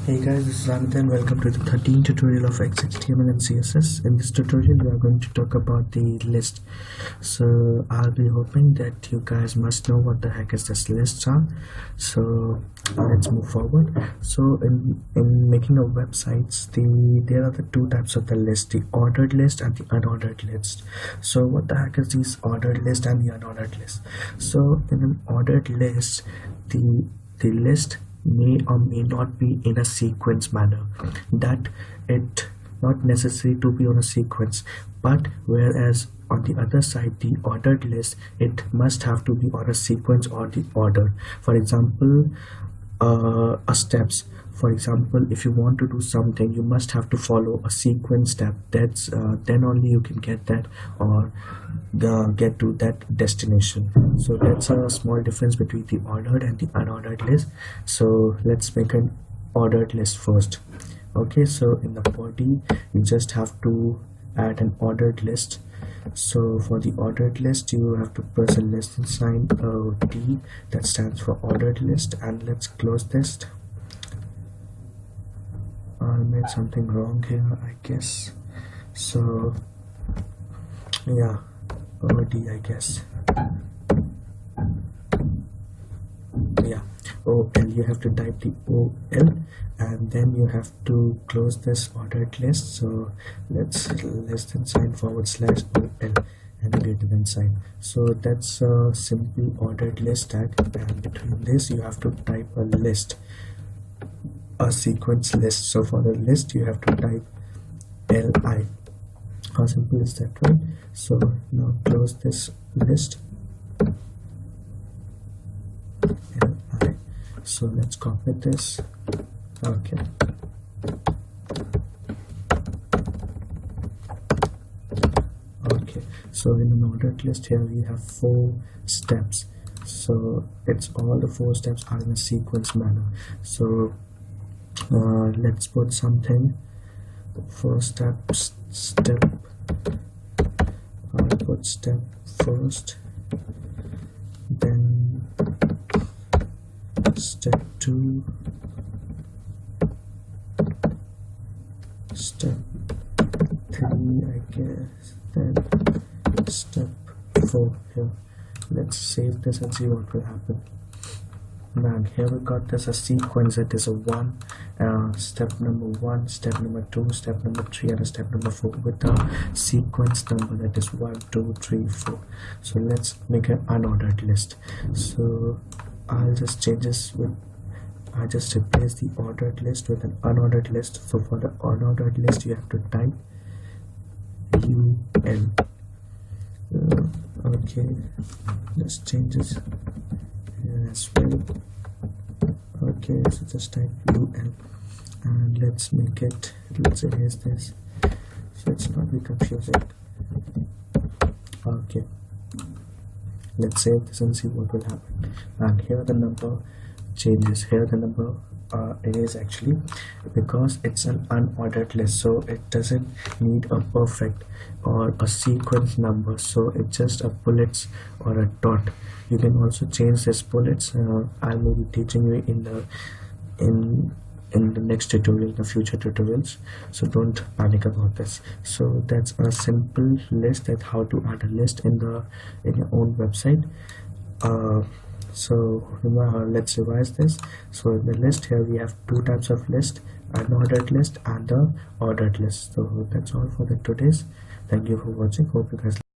Hey guys, this is Amit and welcome to the 13th tutorial of XHTML and CSS. In this tutorial, we are going to talk about the list. So I'll be hoping that you guys must know what the heck is this lists are. So let's move forward. So in making of websites, there are the two types of the list: the ordered list and the unordered list. So what the heck is these ordered list and the unordered list? So in an ordered list, the list may or may not be in a sequence manner, that it not necessary to be on a sequence, but whereas on the other side, the ordered list, it must have to be on a sequence or the order. For example, a steps. For example, if you want to do something, you must have to follow a sequence step. That's then only you can get that or get to that destination. So that's a small difference between the ordered and the unordered list. So let's make an ordered list first. Okay, so in the body, you just have to add an ordered list. So for the ordered list, you have to press a less than sign D, that stands for ordered list, and let's close this. I made something wrong here, I guess. So yeah, OD, I guess. Yeah, OL, you have to type the OL and then you have to close this ordered list. So let's less than sign / OL and greater than sign. So that's a simple ordered list tag, and between this you have to type a list, a sequence list. So for the list you have to type LI. How simple is that, right? So now close this list LI. So let's copy this. Okay, so in an ordered list here we have 4 steps. So it's all the 4 steps are in a sequence manner. So let's put something. First step I'll put step first, then step 2, step 3, I guess, then step 4 here. Let's save this and see what will happen. Man, here we got this a sequence. It is a 1, step number 1, step number 2, step number 3, and a step number 4 with a sequence number that is 1, 2, 3, 4. So let's make an unordered list. So I'll just change this with, I just replace the ordered list with an unordered list. So for the unordered list you have to type UL. Okay, let's change this as well. Okay, so just type UL and let's make it, let's erase this so it's not be confusing. Okay, let's save this and see what will happen. And here the number changes. Here the number erase actually, because it's an unordered list, so it doesn't need a perfect or a sequence number, so it's just a bullets or a dot. You can also change this bullets. I will be teaching you in the next tutorial, in the future tutorials, so don't panic about this. So that's a simple list, that how to add a list in your own website. So let's revise this. So in the list here we have 2 types of list: unordered list and the ordered list. So that's all for the today's. Thank you for watching. Hope you guys